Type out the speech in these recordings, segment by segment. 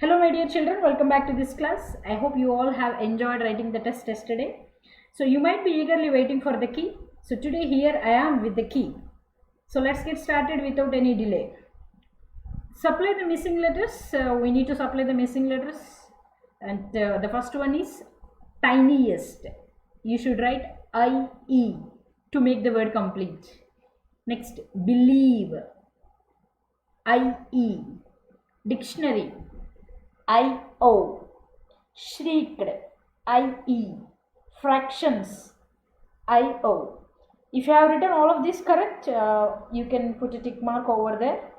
Hello my dear children, welcome back to this class. I hope you all have enjoyed writing the test yesterday. So you might be eagerly waiting for the key. So today here I am with the key. So let's get started without any delay. Supply the missing letters. We need to supply the missing letters. And the first one is tiniest. You should write IE to make the word complete. Next, believe. IE. Dictionary. IO. Shrieked. IE. Fractions. IO. If you have written all of this correct, you can put a tick mark over there.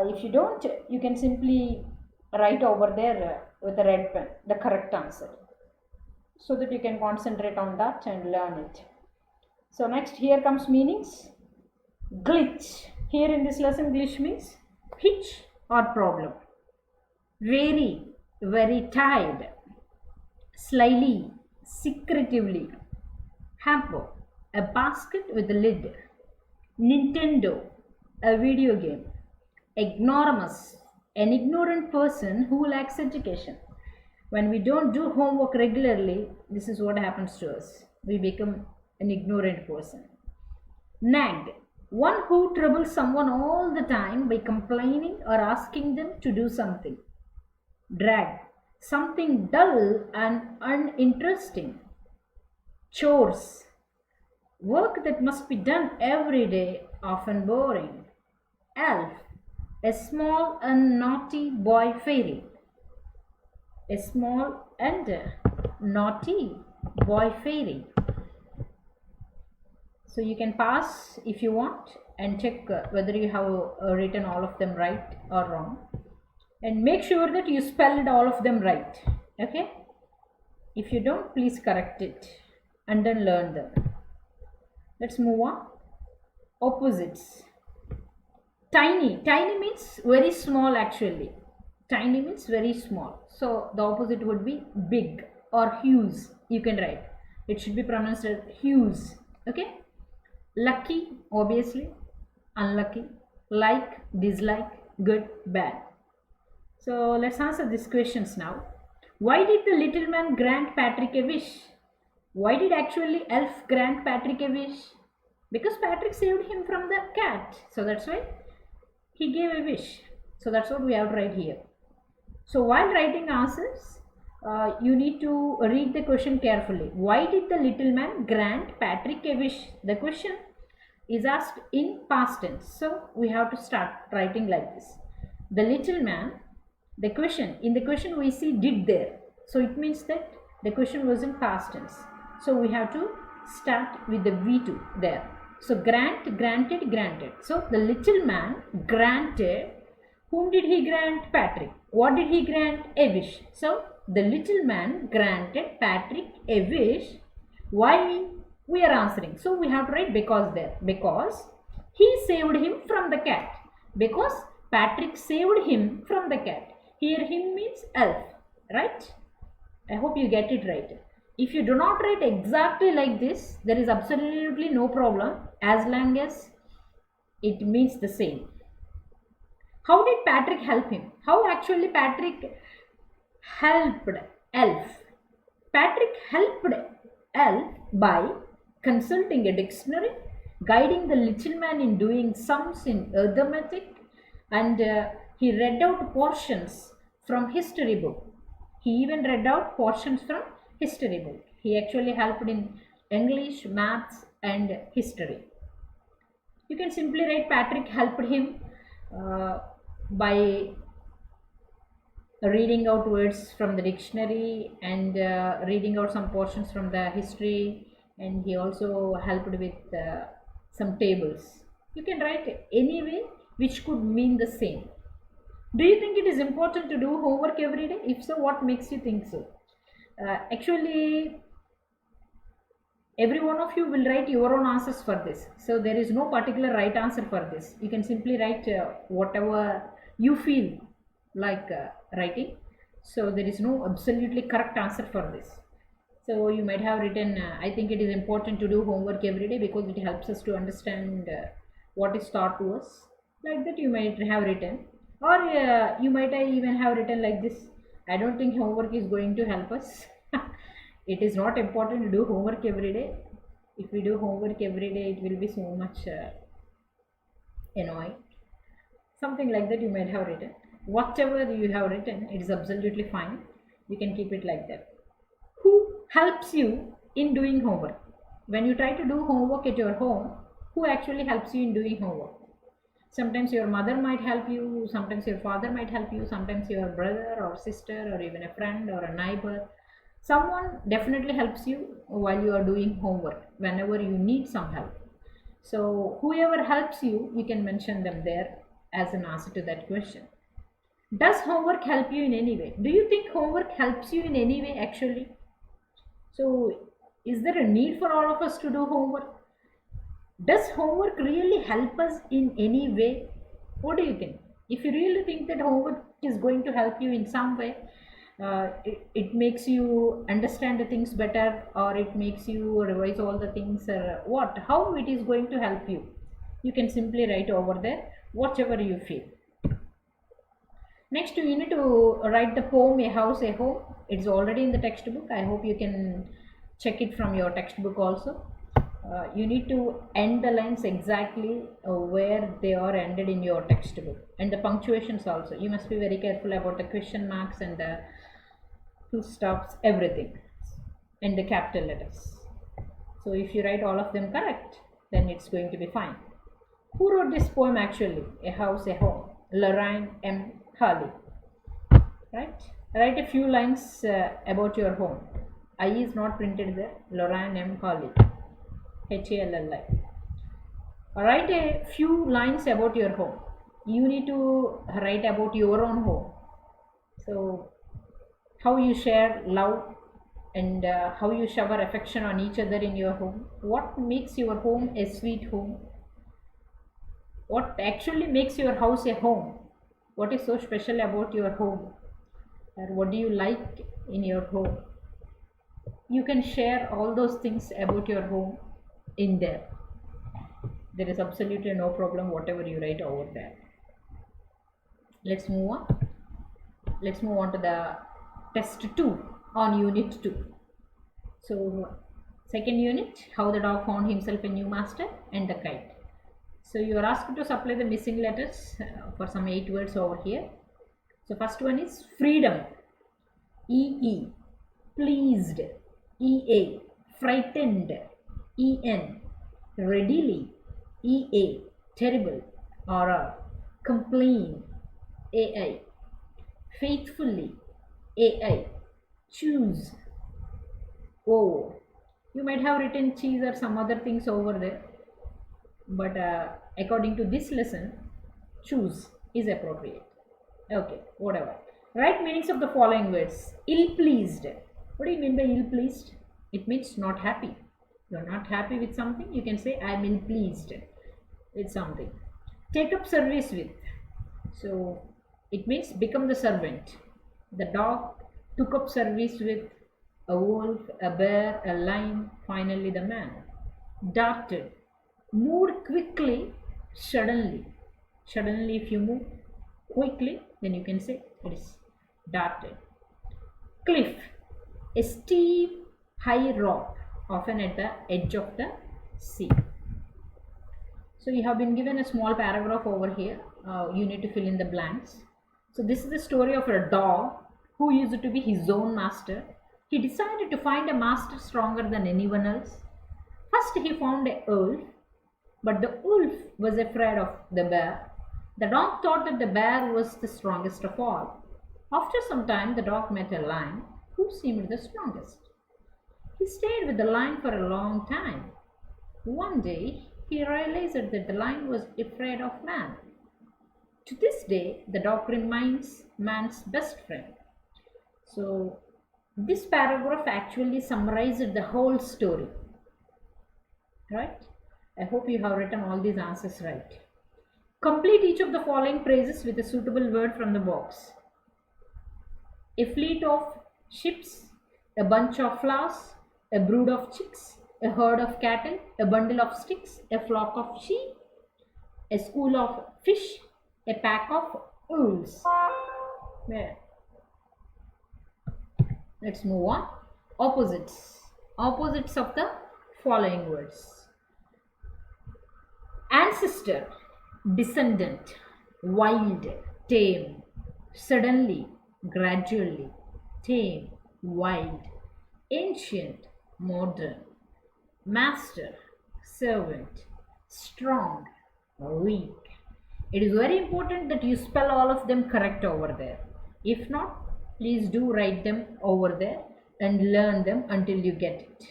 If you don't, you can simply write over there with a red pen the correct answer, so that you can concentrate on that and learn it. So next, here comes meanings. Glitch. Here in this lesson, glitch means hitch or problem. Very, very tired. Slyly, secretively. Hamper, a basket with a lid. Nintendo, a video game. Ignoramus, an ignorant person who lacks education. When we don't do homework regularly, this is what happens to us. We become an ignorant person. Nag, one who troubles someone all the time by complaining or asking them to do something. Drag, something dull and uninteresting. Chores, work that must be done every day, often boring. Elf, a small and naughty boy fairy. A small and naughty boy fairy. So you can pass if you want and check whether you have written all of them right or wrong, and make sure that you spelled all of them right. Okay, if you don't, please correct it and then learn them. Let's move on. Opposites. Tiny. Tiny means very small actually. Tiny means very small. So the opposite would be big or huge. You can write. It should be pronounced as huge. Okay. Lucky, obviously. Unlucky. Like, dislike, good, bad. So let's answer these questions now. Why did the little man grant Patrick a wish? Why did actually Elf grant Patrick a wish? Because Patrick saved him from the cat. So that's why he gave a wish. So that's what we have to write here. So while writing answers, you need to read the question carefully. Why did the little man grant Patrick a wish? The question is asked in past tense. So we have to start writing like this. The little man, the question, in the question we see did there. So it means that the question was in past tense. So we have to start with the V2 there. So grant, granted, granted. So the little man granted. Whom did he grant? Patrick. What did he grant? A wish. So the little man granted Patrick a wish. Why? We are answering. So we have to write because there. Because he saved him from the cat. Because Patrick saved him from the cat. Here him means Elf. Right? I hope you get it right. If you do not write exactly like this, there is absolutely no problem as long as it means the same. How did Patrick help him? How actually Patrick helped Elf? Patrick helped Elf by consulting a dictionary, guiding the little man in doing sums in arithmetic, and he read out portions from history book. He even read out portions from history book. He actually helped in English, maths, and history. You can simply write Patrick helped him by reading out words from the dictionary and reading out some portions from the history, and he also helped with some tables. You can write any way which could mean the same. Do you think it is important to do homework every day? If so, what makes you think so? Actually, every one of you will write your own answers for this. So there is no particular right answer for this. You can simply write whatever you feel like writing. So there is no absolutely correct answer for this. So you might have written, I think it is important to do homework every day because it helps us to understand what is taught to us. Like that you might have written, or you might even have written like this. I don't think homework is going to help us. It is not important to do homework every day. If we do homework every day, it will be so much annoying. Something like that you might have written. Whatever you have written, it is absolutely fine. You can keep it like that. Who helps you in doing homework? When you try to do homework at your home, who actually helps you in doing homework? Sometimes your mother might help you, sometimes your father might help you, sometimes your brother or sister or even a friend or a neighbor. Someone definitely helps you while you are doing homework whenever you need some help. So whoever helps you, you can mention them there as an answer to that question. Does homework help you in any way? Do you think homework helps you in any way actually? So is there a need for all of us to do homework? Does homework really help us in any way? What do you think? If you really think that homework is going to help you in some way, it makes you understand the things better, or it makes you revise all the things, what, how it is going to help you, you can simply write over there whatever you feel. Next, you need to write the poem A House, a Home. It's already in the textbook. I hope you can check it from your textbook also. You need to end the lines exactly where they are ended in your textbook, and the punctuations also. You must be very careful about the question marks and the full stops, everything, and the capital letters. So if you write all of them correct, then it's going to be fine. Who wrote this poem actually? A House, a Home. Lorraine M. Halley. Right? Write a few lines about your home. I is not printed there. Lorraine M. Halley. Hallli. Write a few lines about your home. You need to write about your own home. So, how you share love and how you shower affection on each other in your home. What makes your home a sweet home? What actually makes your house a home? What is so special about your home? Or what do you like in your home? You can share all those things about your home in there. There is absolutely no problem whatever you write over there. Let's move on. Let's move on to the test 2 on unit 2. So second unit, how the dog found himself a new master, and the kite. So you are asked to supply the missing letters for some 8 words over here. So first one is freedom. EE. Pleased. EA. Frightened. EN. Readily. EA. Terrible. RR. Complain. AI. Faithfully. AI. Choose. O. You might have written cheese or some other things over there, but according to this lesson, choose is appropriate. Okay, whatever. Write meanings of the following words. Ill-pleased. What do you mean by ill-pleased? It means not happy. You are not happy with something, you can say I am ill-pleased with something. Take up service with. So it means become the servant. The dog took up service with a wolf, a bear, a lion, finally the man. Darted. Moved quickly, suddenly. Suddenly, if you move quickly, then you can say it is darted. Cliff. A steep, high rock, often at the edge of the sea. So you have been given a small paragraph over here. You need to fill in the blanks. So this is the story of a dog who used to be his own master. He decided to find a master stronger than anyone else. First he found a wolf, but the wolf was afraid of the bear. The dog thought that the bear was the strongest of all. After some time the dog met a lion who seemed the strongest. He stayed with the lion for a long time. One day he realized that the lion was afraid of man. To this day, the dog remains man's best friend. So, this paragraph actually summarized the whole story. Right? I hope you have written all these answers right. Complete each of the following phrases with a suitable word from the box. A fleet of ships, a bunch of flowers, a brood of chicks, a herd of cattle, a bundle of sticks, a flock of sheep, a school of fish, a pack of wolves. Where? Let's move on. Opposites. Opposites of the following words: ancestor, descendant, wild, tame, suddenly, gradually, tame, wild, ancient, modern, master, servant, strong, weak. It is very important that you spell all of them correct over there. If not, please do write them over there and learn them until you get it.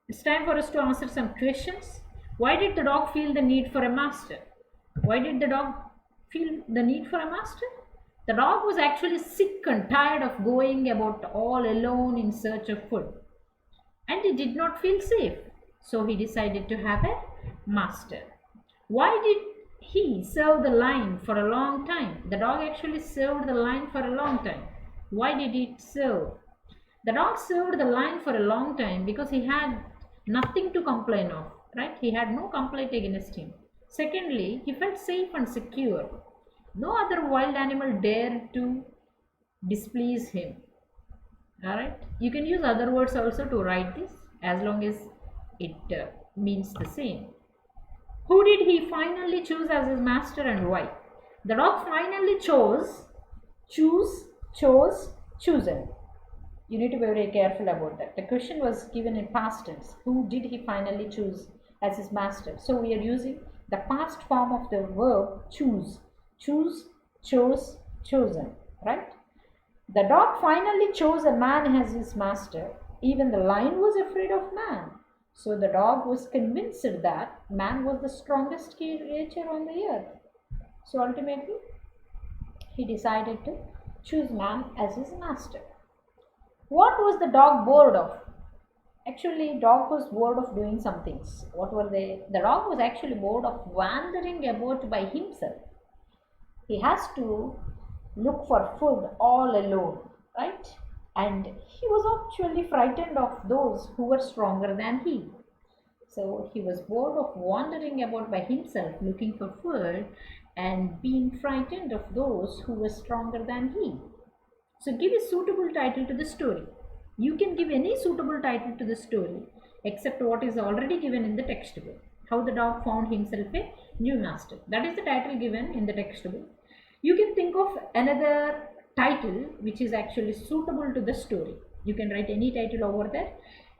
It's time for us to answer some questions. Why did the dog feel the need for a master? Why did the dog feel the need for a master? The dog was actually sick and tired of going about all alone in search of food, and he did not feel safe. So he decided to have a master. Why did he serve the lion for a long time? The dog actually served the lion for a long time. Why did it serve? The dog served the lion for a long time because he had nothing to complain of, right? He had no complaint against him. Secondly, he felt safe and secure. No other wild animal dared to displease him. Alright, you can use other words also to write this as long as it means the same. Who did he finally choose as his master and why? The dog finally chose, chosen. You need to be very careful about that. The question was given in past tense. Who did he finally choose as his master? So we are using the past form of the verb choose. Choose, chose, chosen, right? The dog finally chose a man as his master. Even the lion was afraid of man. So the dog was convinced that man was the strongest creature on the earth. So ultimately, he decided to choose man as his master. What was the dog bored of? Actually, dog was bored of doing some things. What were they? The dog was actually bored of wandering about by himself. He has to look for food all alone, right? And he was actually frightened of those who were stronger than he. So he was bored of wandering about by himself looking for food and being frightened of those who were stronger than he. So give a suitable title to the story. You can give any suitable title to the story except what is already given in the textbook. How the dog found himself a new master. That is the title given in the textbook. You can think of another title which is actually suitable to the story. You can write any title over there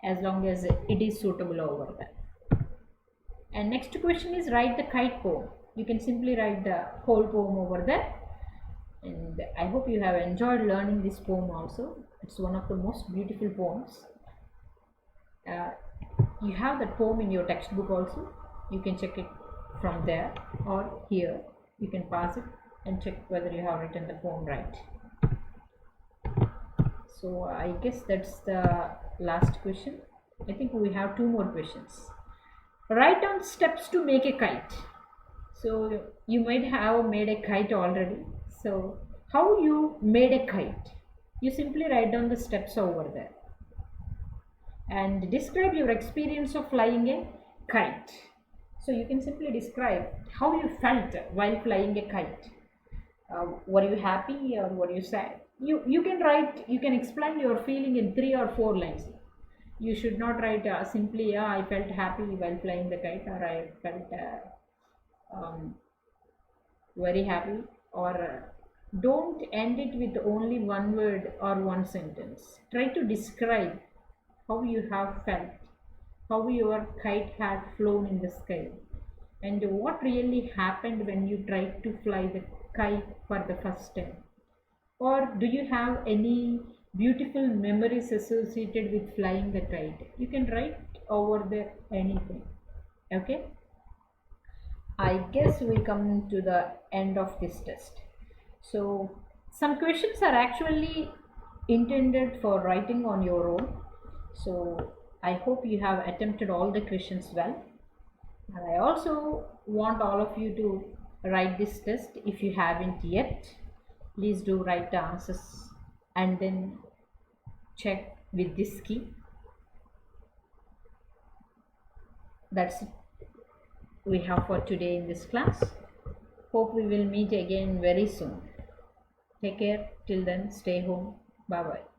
as long as it is suitable over there. And next question is write the kite poem. You can simply write the whole poem over there. And I hope you have enjoyed learning this poem also. It's one of the most beautiful poems. You have that poem in your textbook also. You can check it from there or here. You can pass it and check whether you have written the poem right. So I guess that's the last question. I think we have two more questions. Write down steps to make a kite. So you might have made a kite already. So how you made a kite? You simply write down the steps over there and describe your experience of flying a kite. So you can simply describe how you felt while flying a kite. Were you happy or were you sad? You can write, you can explain your feeling in 3 or 4 lines. You should not write simply, I felt happy while flying the kite, or I felt very happy, or don't end it with only one word or one sentence. Try to describe how you have felt, how your kite had flown in the sky, and what really happened when you tried to fly the kite for the first time. Or do you have any beautiful memories associated with flying the kite? You can write over there anything. Okay. I guess we come to the end of this test. So some questions are actually intended for writing on your own. So I hope you have attempted all the questions well. And I also want all of you to write this test. If you haven't yet, please do write the answers and then check with this key. That's it we have for today in this class. Hope we will meet again very soon. Take care. Till then, stay home. Bye bye.